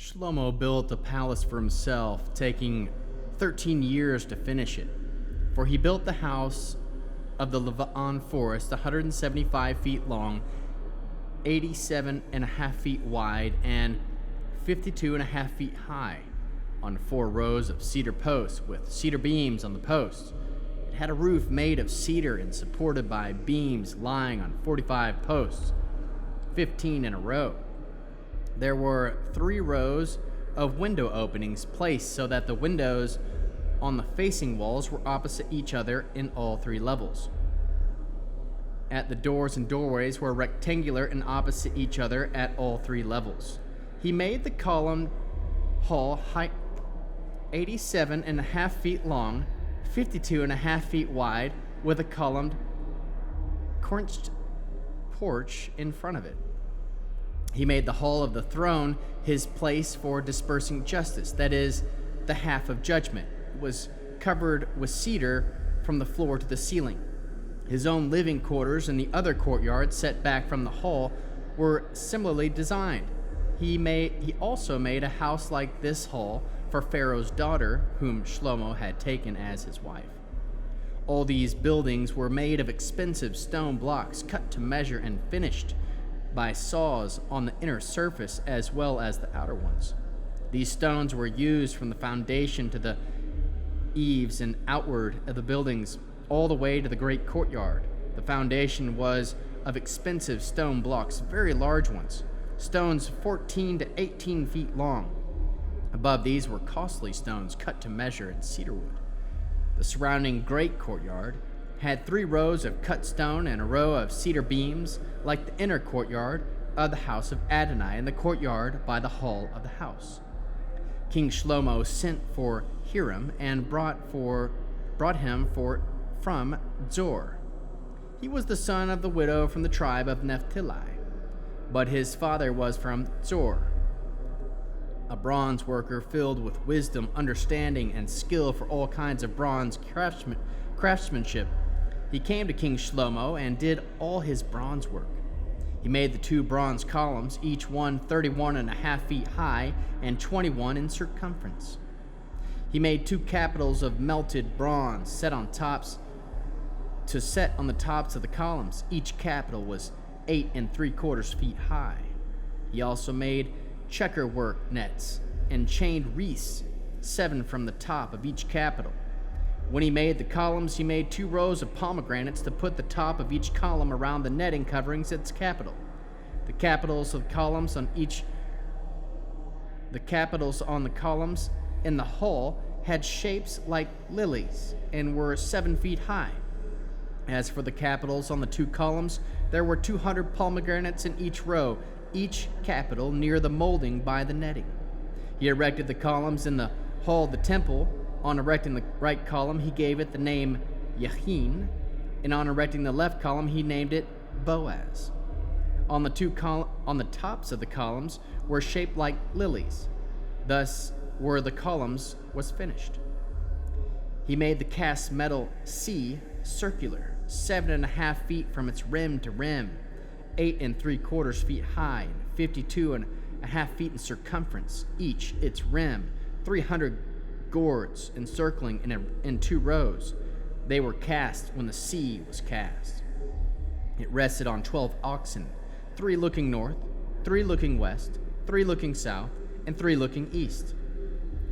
Shlomo built a palace for himself, taking 13 years to finish it. For he built the house of the Lebanon forest, 175 feet long, 87 and a half feet wide, and 52 and a half feet high, on 4 rows of cedar posts with cedar beams on the posts. It had a roof made of cedar and supported by beams lying on 45 posts, 15 in a row. There were 3 rows of window openings placed so that the windows on the facing walls were opposite each other in all 3 levels. At the doors and doorways were rectangular and opposite each other at all 3 levels. He made the columned hall height 87 and a half feet long, 52 and a half feet wide, with a columned corniced porch in front of it. He made the hall of the throne his place for dispersing justice, that is, the half of judgment. It was covered with cedar from the floor to the ceiling. His own living quarters and the other courtyard set back from the hall were similarly designed. He also made a house like this hall for Pharaoh's daughter, whom Shlomo had taken as his wife. All these buildings were made of expensive stone blocks cut to measure and finished by saws on the inner surface as well as the outer ones. These stones were used from the foundation to the eaves and outward of the buildings all the way to the great courtyard. The foundation was of expensive stone blocks, very large ones, stones 14 to 18 feet long. Above these were costly stones cut to measure in cedar wood. The surrounding great courtyard had 3 rows of cut stone and a row of cedar beams, like the inner courtyard of the house of Adonai and the courtyard by the hall of the house. King Shlomo sent for Hiram and brought him from Zor. He was the son of the widow from the tribe of Naphtali, but his father was from Zor, a bronze worker filled with wisdom, understanding, and skill for all kinds of bronze craftsmanship. He came to King Shlomo and did all his bronze work. He made the 2 bronze columns, each one 31 and a half feet high and 21 in circumference. He made 2 capitals of melted bronze set on the tops of the columns. Each capital was 8 3/4 feet high. He also made checker work nets and chained wreaths, 7 from the top of each capital. When he made the columns, he made 2 rows of pomegranates to put the top of each column around the netting coverings at its capital. The capitals on the columns in the hall had shapes like lilies and were 7 feet high. As for the capitals on the 2 columns, there were 200 pomegranates in each row, each capital near the molding by the netting. He erected the columns in the hall of the temple. On erecting the right column, he gave it the name Yachin, and on erecting the left column, he named it Boaz. On the tops of the columns were shaped like lilies. Thus were the columns was finished. He made the cast metal sea circular, 7 and a half feet from its rim to rim, 8 3/4 feet high, and 52 and a half feet in circumference, each its rim, 300 gourds encircling in 2 rows. They were cast when the sea was cast. It rested on 12 oxen, 3 looking north, 3 looking west, 3 looking south, and 3 looking east,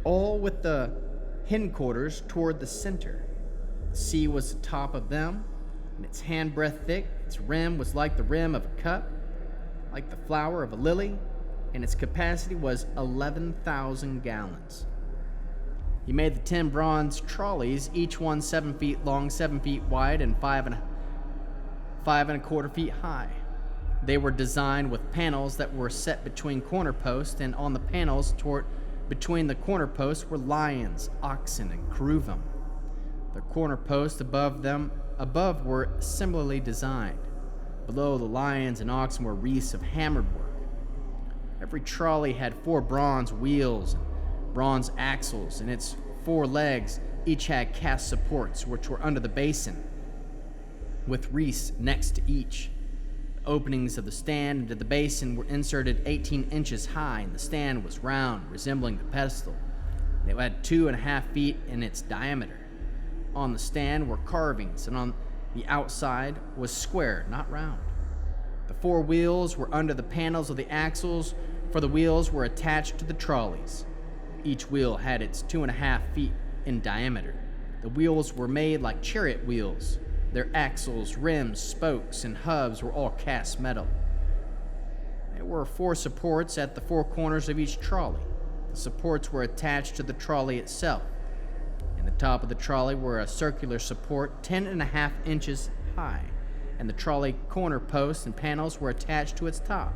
all with the hindquarters toward the center. The sea was the top of them, and its handbreadth thick. Its rim was like the rim of a cup, like the flower of a lily, and its capacity was 11,000 gallons. He made the 10 bronze trolleys, each one 7 feet long, 7 feet wide, and 5.25 feet high. They were designed with panels that were set between corner posts, and on the panels between the corner posts were lions, oxen, and cherubim. The corner posts above were similarly designed. Below the lions and oxen were wreaths of hammered work. Every trolley had 4 bronze wheels, bronze axles, and its 4 legs each had cast supports which were under the basin, with wreaths next to each. The openings of the stand into the basin were inserted 18 inches high, and the stand was round, resembling the pedestal. It had 2.5 feet in its diameter. On the stand were carvings, and on the outside was square, not round. The 4 wheels were under the panels of the axles, for the wheels were attached to the trolleys. Each wheel had its 2.5 feet in diameter. The wheels were made like chariot wheels. Their axles, rims, spokes, and hubs were all cast metal. There were 4 supports at the 4 corners of each trolley. The supports were attached to the trolley itself. In the top of the trolley were a circular support 10.5 inches high, and the trolley corner posts and panels were attached to its top.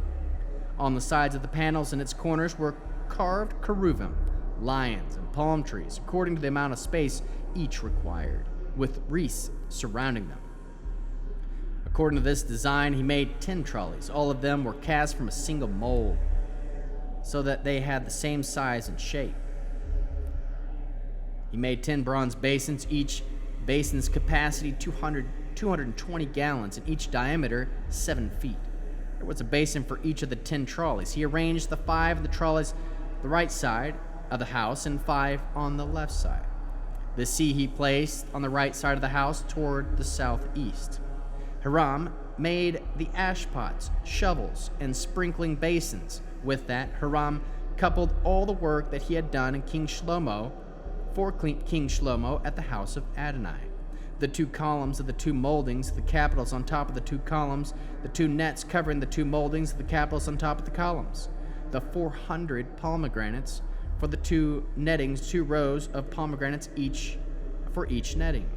On the sides of the panels and its corners were carved cherubim, lions, and palm trees, according to the amount of space each required, with wreaths surrounding them. According to this design, he made 10 trolleys. All of them were cast from a single mold, so that they had the same size and shape. He made 10 bronze basins, each basin's capacity 220 gallons, and each diameter 7 feet. There was a basin for each of the 10 trolleys. He arranged the 5 of the trolleys the right side of the house and 5 on the left side. The sea he placed on the right side of the house toward the southeast. Hiram made the ash pots, shovels, and sprinkling basins. With that, Hiram coupled all the work that he had done in King Shlomo at the house of Adonai. The 2 columns of the 2 moldings, the capitals on top of the 2 columns, the 2 nets covering the 2 moldings, the capitals on top of the columns, the 400 pomegranates for the 2 nettings, 2 rows of pomegranates each for each netting,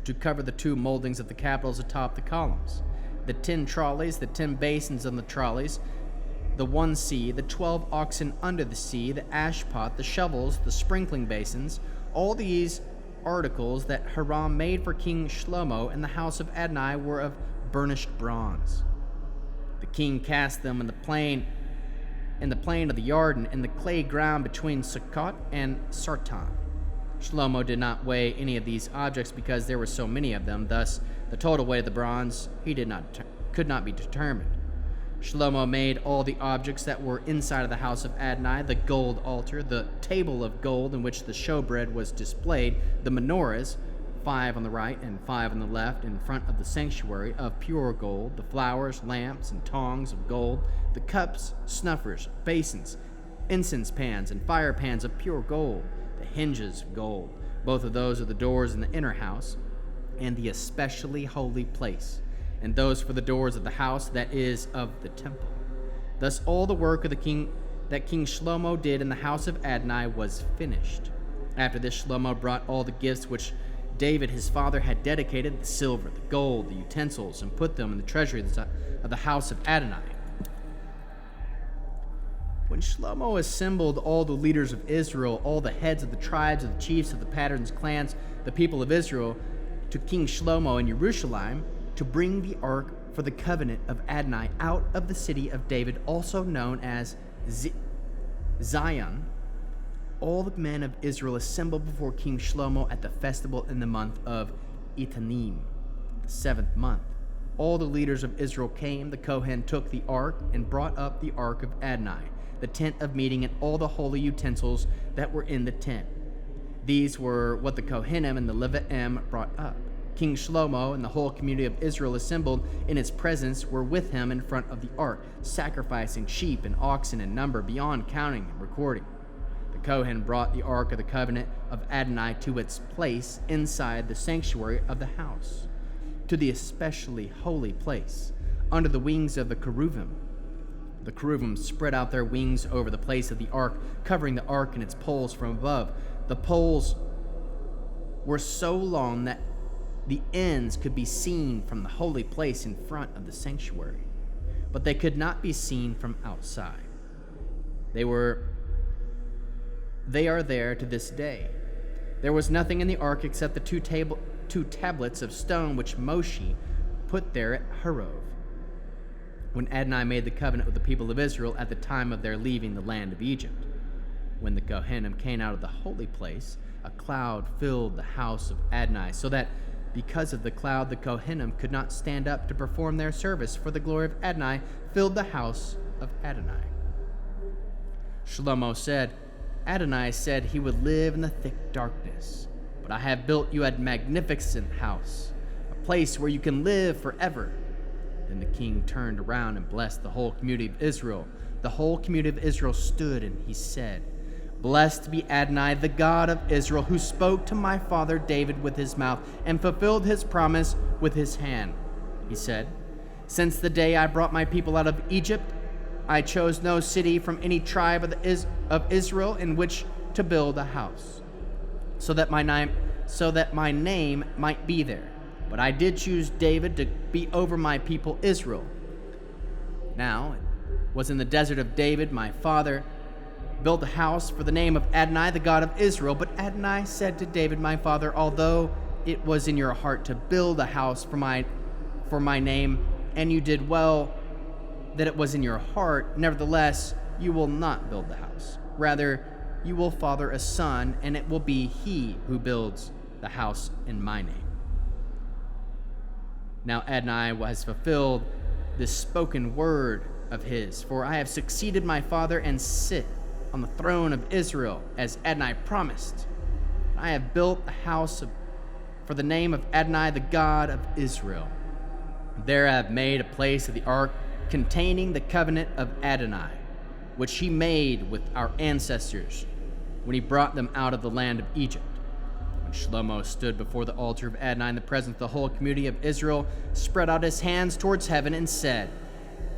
to cover the 2 moldings of the capitals atop the columns, the 10 trolleys, the 10 basins on the trolleys, the 1 sea, the 12 oxen under the sea, the ash pot, the shovels, the sprinkling basins, all these articles that Hiram made for King Shlomo in the house of Adonai were of burnished bronze. The king cast them in the plain of the Yarden, in the clay ground between Sukkot and Sartan. Shlomo did not weigh any of these objects because there were so many of them. Thus, the total weight of the bronze could not be determined. Shlomo made all the objects that were inside of the house of Adonai: the gold altar, the table of gold in which the showbread was displayed, the menorahs, 5 on the right and 5 on the left in front of the sanctuary, of pure gold, the flowers, lamps, and tongs of gold, the cups, snuffers, basins, incense pans, and fire pans of pure gold, the hinges of gold. Both of those are the doors in the inner house and the especially holy place, and those for the doors of the house that is of the temple. Thus all the work of King Shlomo did in the house of Adonai was finished. After this, Shlomo brought all the gifts which David his father had dedicated, the silver, the gold, the utensils, and put them in the treasury of the house of Adonai. When Shlomo assembled all the leaders of Israel, all the heads of the tribes, of the chiefs of the patterns, clans, the people of Israel, to King Shlomo in Jerusalem, to bring the ark for the covenant of Adonai out of the city of David, also known as Zion, all the men of Israel assembled before King Shlomo at the festival in the month of Etanim, the 7th month. All the leaders of Israel came. The Kohen took the ark and brought up the ark of Adonai, the tent of meeting, and all the holy utensils that were in the tent. These were what the Kohanim and the Leviim brought up. King Shlomo and the whole community of Israel assembled in his presence were with him in front of the ark, sacrificing sheep and oxen in number beyond counting and recording. The Kohen brought the ark of the covenant of Adonai to its place inside the sanctuary of the house, to the especially holy place, under the wings of the cherubim. The cherubim spread out their wings over the place of the ark, covering the ark and its poles from above. The poles were so long that the ends could be seen from the holy place in front of the sanctuary, but they could not be seen from outside. They are there to this day. There was nothing in the ark except the two tablets of stone which Moshe put there at Horeb, when Adonai made the covenant with the people of Israel at the time of their leaving the land of Egypt. When the Kohanim came out of the holy place, a cloud filled the house of Adonai, so that because of the cloud, the Kohanim could not stand up to perform their service, for the glory of Adonai filled the house of Adonai. Shlomo said, Adonai said he would live in the thick darkness, but I have built you a magnificent house, a place where you can live forever. Then the king turned around and blessed the whole community of Israel. The whole community of Israel stood, and he said, Blessed be Adonai, the God of Israel, who spoke to my father David with his mouth and fulfilled his promise with his hand. He said, Since the day I brought my people out of Egypt, I chose no city from any tribe of Israel in which to build a house, so that my name might be there. But I did choose David to be over my people Israel. Now it was in the desert of David, my father, built a house for the name of Adonai, the God of Israel. But Adonai said to David, my father, although it was in your heart to build a house for my name, and you did well that it was in your heart, nevertheless, you will not build the house. Rather, you will father a son, and it will be he who builds the house in my name. Now Adonai has fulfilled this spoken word of his, for I have succeeded my father and sit on the throne of Israel, as Adonai promised. I have built a house for the name of Adonai, the God of Israel. There I have made a place of the ark containing the covenant of Adonai, which he made with our ancestors when he brought them out of the land of Egypt. When Shlomo stood before the altar of Adonai in the presence of the whole community of Israel, spread out his hands towards heaven and said,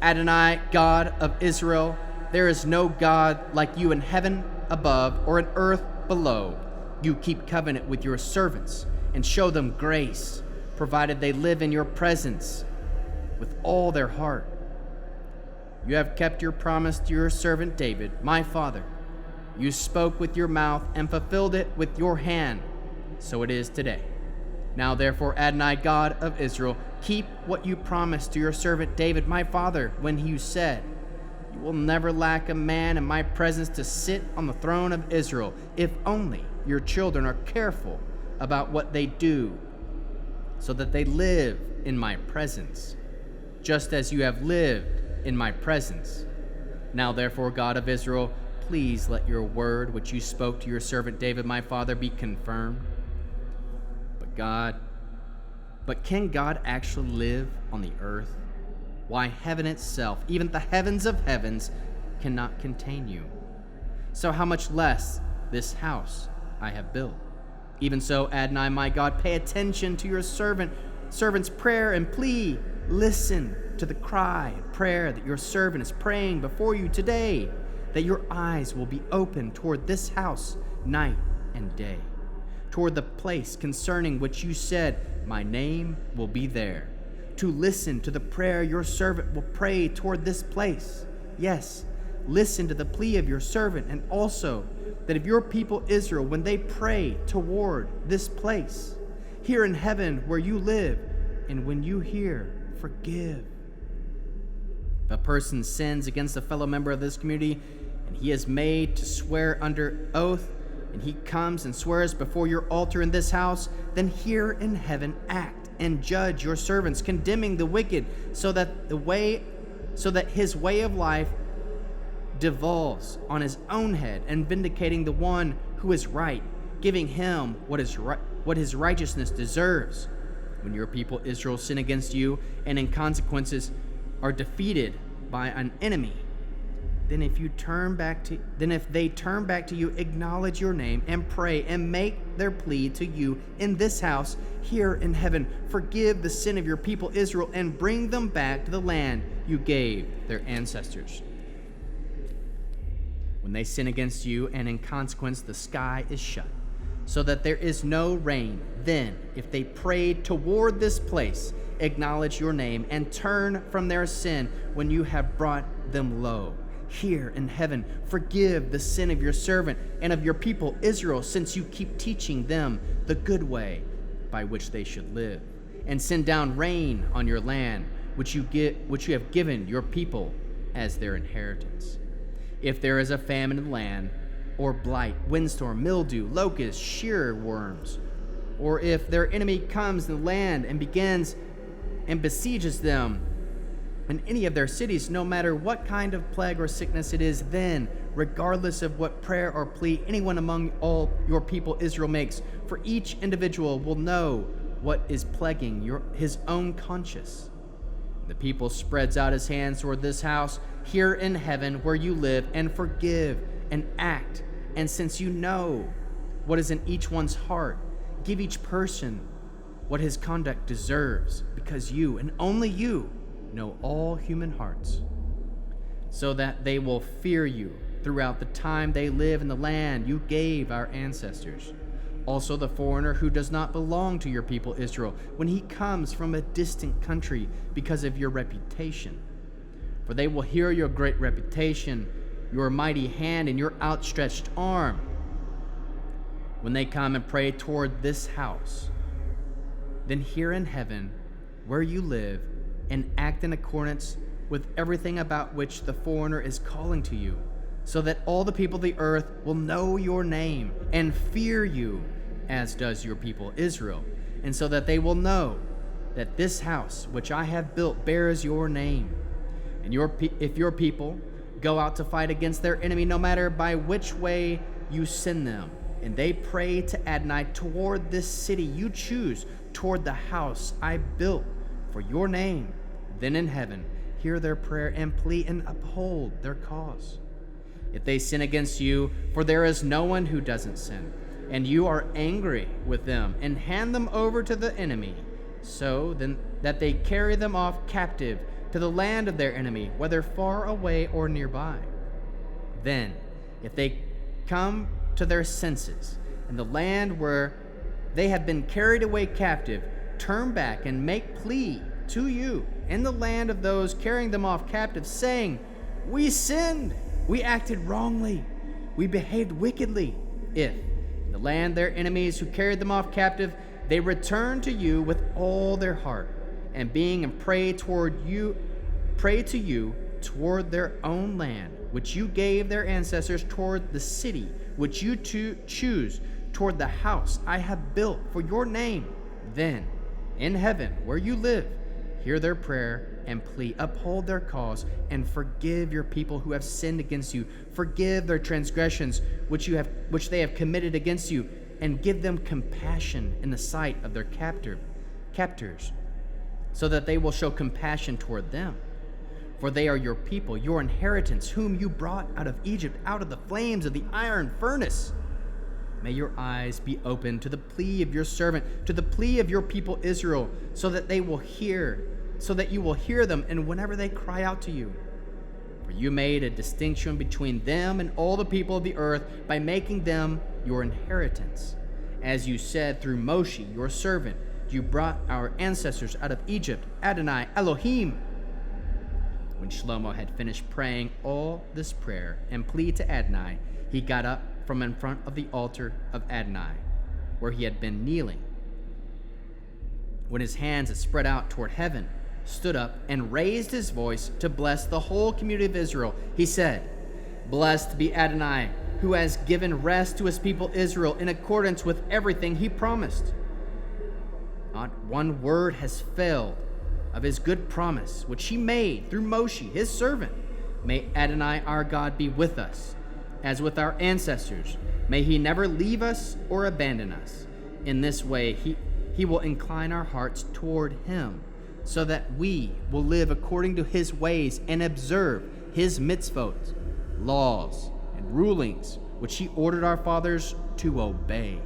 Adonai, God of Israel, there is no God like you in heaven above or in earth below. You keep covenant with your servants and show them grace, provided they live in your presence with all their heart. You have kept your promise to your servant David, my father. You spoke with your mouth and fulfilled it with your hand. So it is today. Now therefore, Adonai, God of Israel, keep what you promised to your servant David, my father, when you said, You will never lack a man in my presence to sit on the throne of Israel, if only your children are careful about what they do, so that they live in my presence, just as you have lived in my presence. Now therefore, God of Israel, please let your word, which you spoke to your servant David, my father, be confirmed. But can God actually live on the earth? Why, heaven itself, even the heavens of heavens, cannot contain you. So how much less this house I have built? Even so, Adonai, my God, pay attention to your servant's prayer and plea. Listen to the cry and prayer that your servant is praying before you today, that your eyes will be open toward this house night and day, toward the place concerning which you said, My name will be there, to listen to the prayer your servant will pray toward this place. Yes, listen to the plea of your servant, and also that of your people Israel, when they pray toward this place, here in heaven where you live, and when you hear, forgive. If a person sins against a fellow member of this community, and he is made to swear under oath, and he comes and swears before your altar in this house, then here in heaven act and judge your servants, condemning the wicked, so that his way of life devolves on his own head, and vindicating the one who is right, giving him what his righteousness deserves. When your people Israel sin against you, and in consequences are defeated by an enemy, then if they turn back to you, acknowledge your name and pray and make their plea to you in this house here in heaven, forgive the sin of your people Israel and bring them back to the land you gave their ancestors. When they sin against you, and in consequence the sky is shut, so that there is no rain, then if they pray toward this place, acknowledge your name and turn from their sin when you have brought them low here in heaven, forgive the sin of your servant and of your people Israel, since you keep teaching them the good way by which they should live, and send down rain on your land, which you have given your people as their inheritance. If there is a famine in the land, or blight, windstorm, mildew, locusts, shear worms, or if their enemy comes in the land and begins and besieges them in any of their cities, no matter what kind of plague or sickness it is, then, regardless of what prayer or plea anyone among all your people Israel makes, for each individual will know what is plaguing his own conscience. The people spreads out his hands toward this house here in heaven where you live, and forgive and act. And since you know what is in each one's heart, give each person what his conduct deserves, because you, and only you, know all human hearts, so that they will fear you throughout the time they live in the land you gave our ancestors. Also the foreigner who does not belong to your people Israel, when he comes from a distant country, because of your reputation. For they will hear your great reputation, your mighty hand, and your outstretched arm, when they come and pray toward this house. Then here in heaven, where you live, and act in accordance with everything about which the foreigner is calling to you, so that all the people of the earth will know your name and fear you, as does your people Israel, and so that they will know that this house which I have built bears your name. And if your people go out to fight against their enemy, no matter by which way you send them, and they pray to Adonai toward this city you choose, toward the house I built for your name, then in heaven hear their prayer and plea and uphold their cause. If they sin against you, for there is no one who doesn't sin, and you are angry with them and hand them over to the enemy, so then that they carry them off captive to the land of their enemy, whether far away or nearby. Then, if they come to their senses in the land where they have been carried away captive, turn back and make plea to you in the land of those carrying them off captive, saying, we sinned, we acted wrongly, we behaved wickedly. If in the land their enemies who carried them off captive, they return to you with all their heart, and being and pray to you toward their own land, which you gave their ancestors, toward the city which you choose, toward the house I have built for your name, then in heaven where you live, hear their prayer and plea, uphold their cause, and forgive your people who have sinned against you. Forgive their transgressions which they have committed against you, and give them compassion in the sight of their captors, so that they will show compassion toward them. For they are your people, your inheritance, whom you brought out of Egypt, out of the flames of the iron furnace. May your eyes be open to the plea of your servant, to the plea of your people Israel, so that you will hear them, and whenever they cry out to you. For you made a distinction between them and all the people of the earth by making them your inheritance. As you said through Moshe, your servant, you brought our ancestors out of Egypt, Adonai Elohim. When Shlomo had finished praying all this prayer and plea to Adonai, he got up from in front of the altar of Adonai, where he had been kneeling. When his hands had spread out toward heaven, stood up and raised his voice to bless the whole community of Israel. He said, blessed be Adonai, who has given rest to his people Israel in accordance with everything he promised. Not one word has failed of his good promise, which he made through Moshe, his servant. May Adonai our God be with us, as with our ancestors. May he never leave us or abandon us. In this way, he will incline our hearts toward him, so that we will live according to his ways and observe his mitzvot, laws, and rulings, which he ordered our fathers to obey.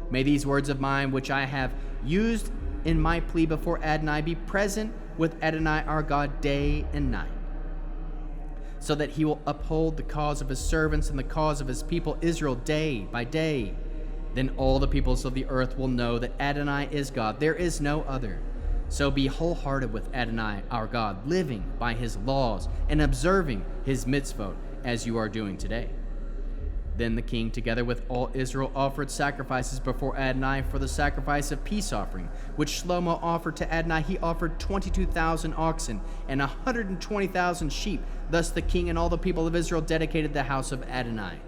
May these words of mine, which I have used in my plea before Adonai, be present with Adonai our God day and night, so that he will uphold the cause of his servants and the cause of his people Israel day by day. Then all the peoples of the earth will know that Adonai is God. There is no other. So be wholehearted with Adonai our God, living by his laws and observing his mitzvot, as you are doing today. Then the king, together with all Israel, offered sacrifices before Adonai for the sacrifice of peace offering, which Shlomo offered to Adonai. He offered 22,000 oxen and 120,000 sheep. Thus the king and all the people of Israel dedicated the house of Adonai.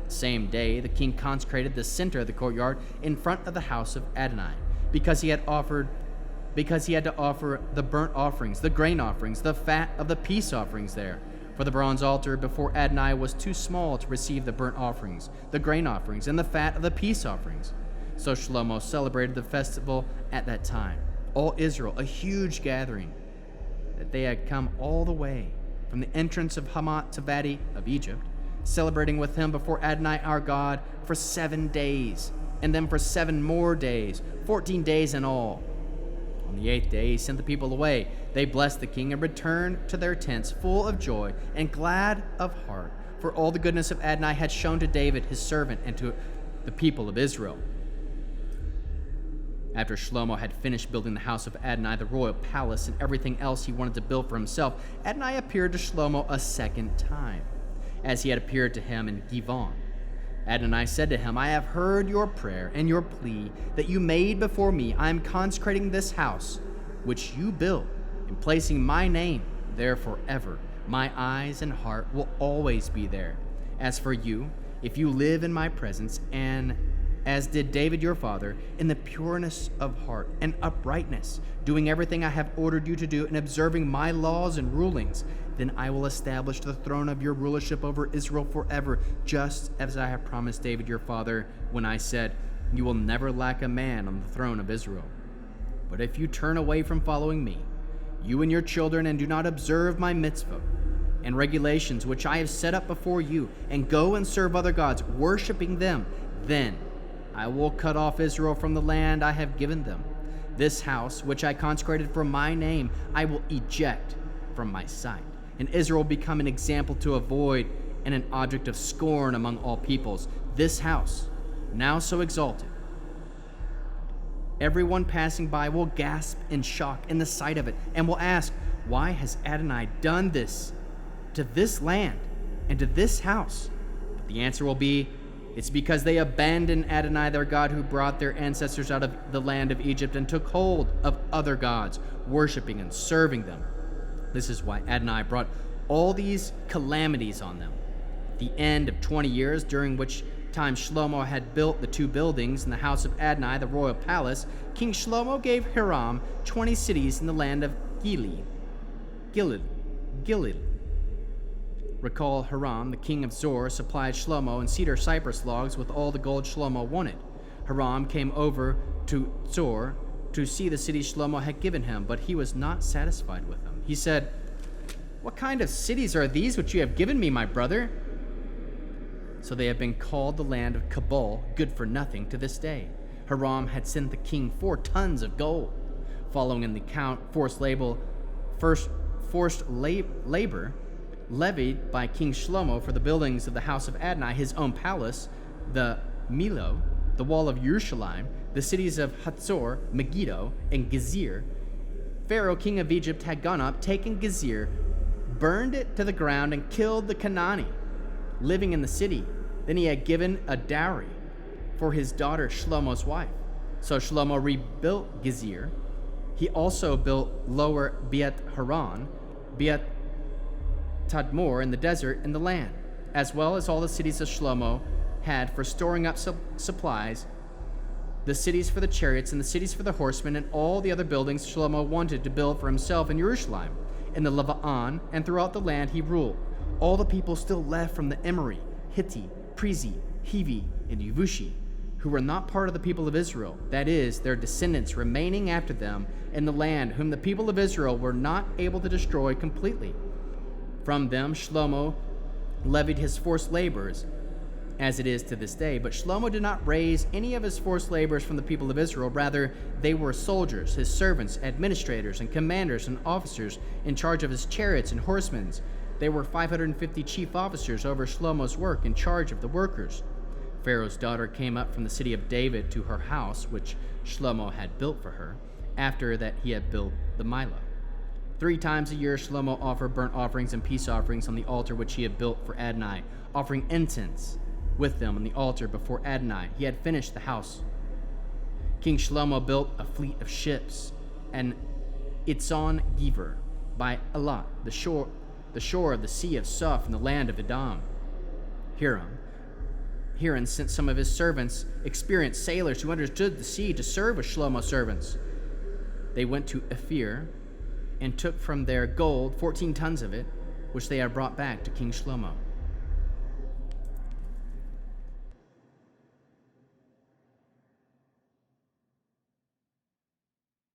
same day, the king consecrated the center of the courtyard in front of the house of Adonai, because he had to offer the burnt offerings, the grain offerings, the fat of the peace offerings there. For the bronze altar before Adonai was too small to receive the burnt offerings, the grain offerings, and the fat of the peace offerings. So Shlomo celebrated the festival at that time. All Israel, a huge gathering, that they had come all the way from the entrance of Hamat to Vadi of Egypt, celebrating with him before Adonai our God for 7 days, and then for 7 more days, 14 days in all. On the 8th day, he sent the people away. They blessed the king and returned to their tents full of joy and glad of heart, for all the goodness of Adonai had shown to David his servant and to the people of Israel. After Shlomo had finished building the house of Adonai, the royal palace, and everything else he wanted to build for himself, Adonai appeared to Shlomo a second time, as he had appeared to him in Givon. Adonai said to him, I have heard your prayer and your plea that you made before me. I am consecrating this house, which you built, and placing my name there forever. My eyes and heart will always be there. As for you, if you live in my presence, and as did David your father, in the pureness of heart and uprightness, doing everything I have ordered you to do and observing my laws and rulings, then I will establish the throne of your rulership over Israel forever, just as I have promised David your father when I said, you will never lack a man on the throne of Israel. But if you turn away from following me, you and your children, and do not observe my mitzvot and regulations which I have set up before you, and go and serve other gods, worshiping them, then I will cut off Israel from the land I have given them. This house, which I consecrated for my name, I will eject from my sight, and Israel will become an example to avoid and an object of scorn among all peoples. This house, now so exalted, everyone passing by will gasp in shock in the sight of it, and will ask, why has Adonai done this to this land and to this house? But the answer will be, it's because they abandoned Adonai their God, who brought their ancestors out of the land of Egypt and took hold of other gods, worshiping and serving them. This is why Adonai brought all these calamities on them. At the end of 20 years, during which time Shlomo had built the 2 buildings in the house of Adonai, the royal palace, King Shlomo gave Hiram 20 cities in the land of Gilead. Recall, Hiram, the king of Zor, supplied Shlomo and cedar cypress logs with all the gold Shlomo wanted. Hiram came over to Zor to see the cities Shlomo had given him, but he was not satisfied with them. He said, what kind of cities are these which you have given me, my brother? So they have been called the land of Cabul, good for nothing, to this day. Hiram had sent the king 4 tons of gold. Following in the count, forced labor levied by King Shlomo for the buildings of the house of Adonai, his own palace, the Milo, the wall of Yerushalayim, the cities of Hatzor, Megiddo, and Gezer. Pharaoh, king of Egypt, had gone up, taken Gezer, burned it to the ground, and killed the Canaani living in the city. Then he had given a dowry for his daughter Shlomo's wife. So Shlomo rebuilt Gezer. He also built lower Beit Haran, Beit Tadmor in the desert in the land, as well as all the cities that Shlomo had for storing up supplies, the cities for the chariots and the cities for the horsemen, and all the other buildings Shlomo wanted to build for himself in Jerusalem. In the Leva'an and throughout the land he ruled. All the people still left from the Emori, Hitti, Prizi, Hivi, and Yevushi, who were not part of the people of Israel, that is, their descendants remaining after them in the land, whom the people of Israel were not able to destroy completely. From them Shlomo levied his forced laborers, as it is to this day. But Shlomo did not raise any of his forced laborers from the people of Israel. Rather, they were soldiers, his servants, administrators, and commanders and officers in charge of his chariots and horsemen. They were 550 chief officers over Shlomo's work, in charge of the workers. Pharaoh's daughter came up from the city of David to her house, which Shlomo had built for her, after that he had built the Milo. 3 times a year Shlomo offered burnt offerings and peace offerings on the altar which he had built for Adonai, offering incense with them on the altar before Adonai. He had finished the house. King Shlomo built a fleet of ships, and Itzon Gever by Elat, the shore of the sea of Suf in the land of Edom. Hiram Hiram sent some of his servants, experienced sailors who understood the sea, to serve as Shlomo's servants. They went to Ophir and took from there gold, 14 tons of it, which they had brought back to King Shlomo.